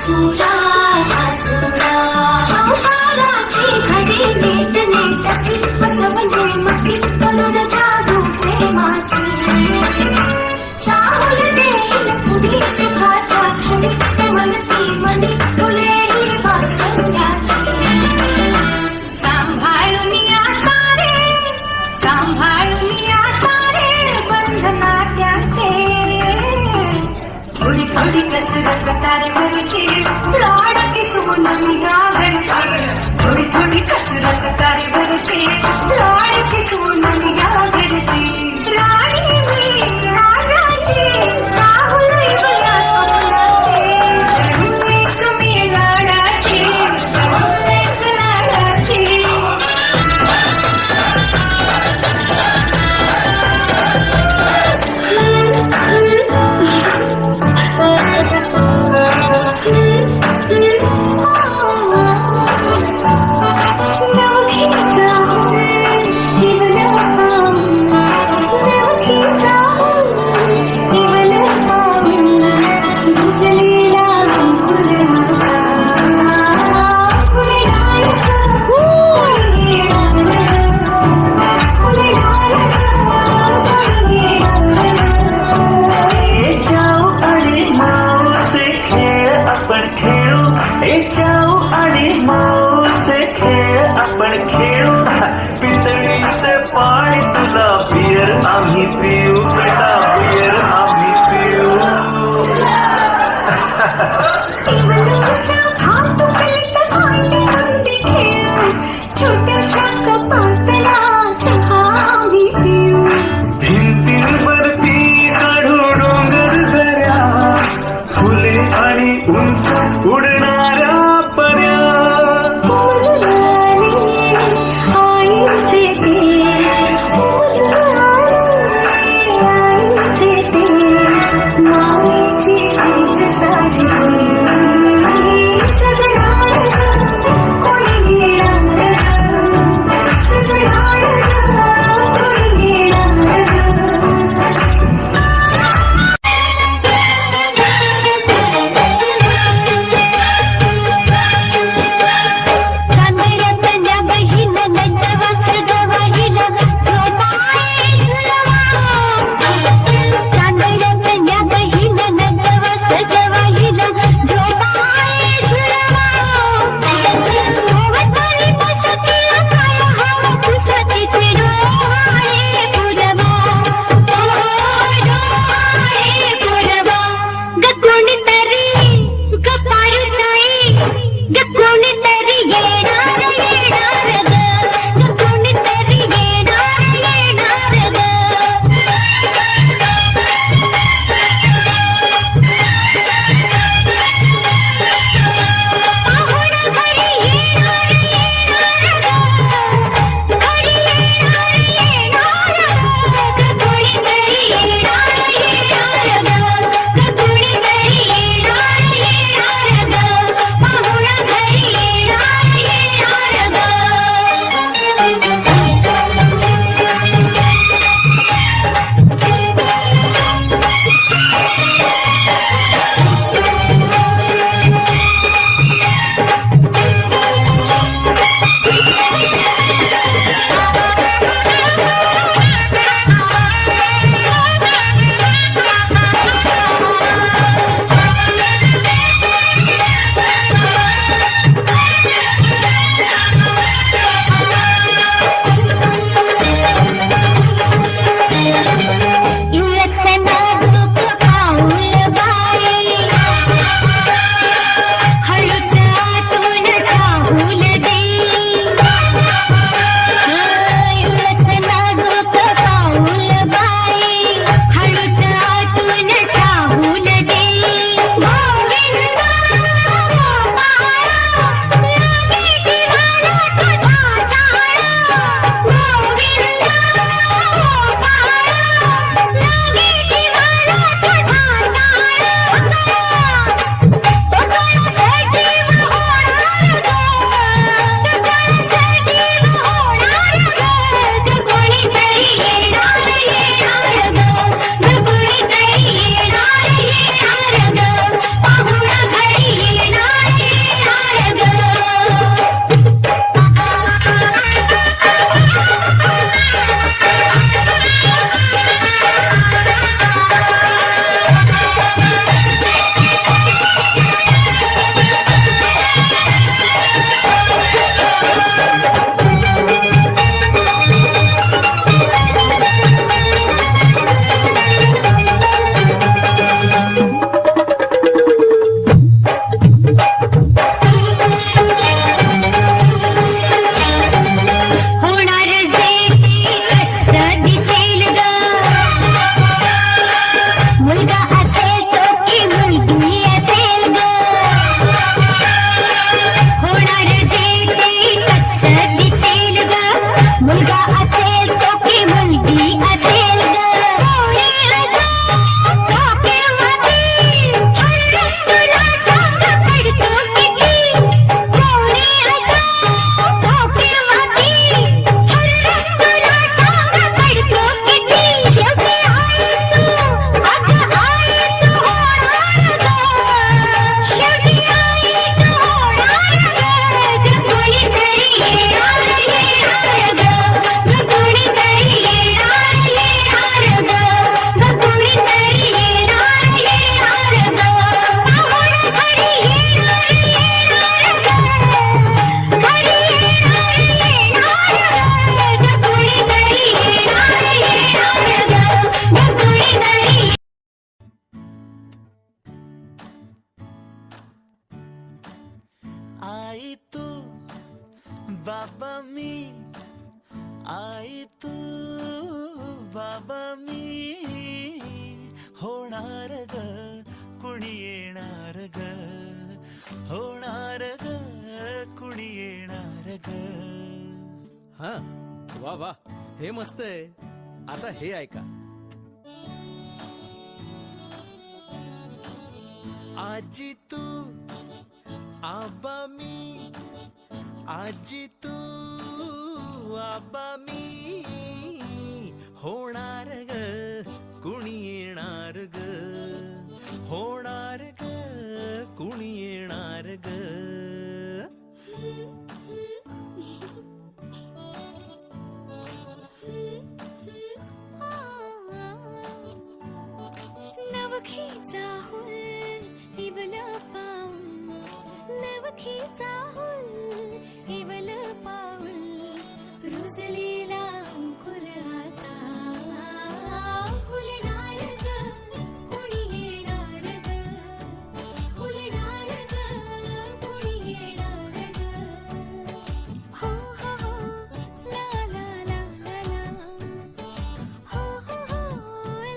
सासुरा सासुरा संसाराची घडी नीट नेटकी बसवले मटी करून जादू प्रेमाची चाहुल देईल पुढी सुखाच्या खडी कमलती मनी फुलेही वात्सल्याची सांभाळून या सारे बंधना त्याचे थोडी थोडी कसरत तारे करूची लाडकी सोन मी घरची थोडी थोडी कसरत तारे भरूची लाडकी सोन मी घरची राणी मी राजाची चाहुल बया स्वप्नाची जणू एक मी लाडाची जणू एक लाडाची नवखीचा आई तू बाबा मी, आई तू बाबा मी, होणार ग कुणी येणार ग, होणार ग कुणी येणार ग. हा वा वा, हे मस्त आहे. आता हे ऐका. आजी तू आबा मी, आजी तू आबा मी, होणार ग कुणी येणार ग, होणार ग कुणी येणार ग. नवखीचा हुल इवल पाऊल, नवखीचा हुल इवल पाऊल, रुजलेला अंकुर आता फुलणार ग कुणी येणार ग, फुलणार ग कुणी येणार ग. हो हो हो ला ला ला ला ला, हो हो हो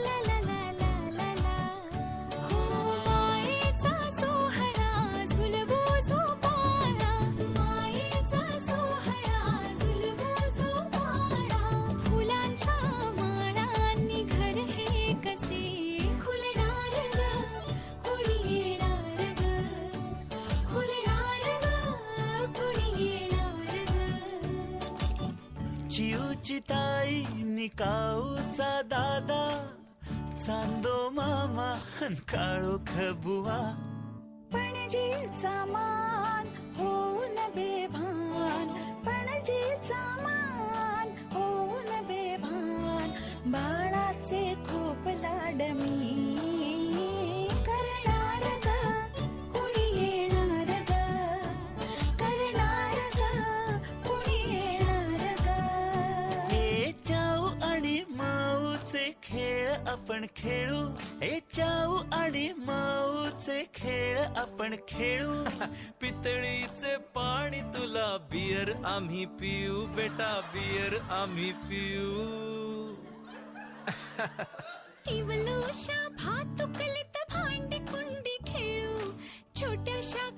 ला ला ला ला ला ला. हो मायेचा सोहळा झुलवू झोपाळा, मायेचा सोहळा झुलवू झोपाळा, फुलांच्या माळांनी घर हे कसे खुलणार ग कुणी येणार ग, खुलणार ग कुणी येणार ग. चिऊची ताई निकाऊचा दादा, चांदो मामा अन काळोख बुवा, पणजीचा मान होऊन बेभान, पणजीचा मान होऊन बेभान, बाळाचे खूप लाड मी करणार ग कुणी येणार ग, करणार ग कुणी येणार ग. हे चाऊ आणि माऊचे खेळ आपण खेळू, हे चाऊ आणि माऊचे खेळ आपण खेळू. पितळीचे पाणी तुला, बियर आम्ही पिऊ बेटा, बियर आम्ही पिऊ. इवलोशा भातुकलीत भांडी कुंडी खेळू, छोट्याशा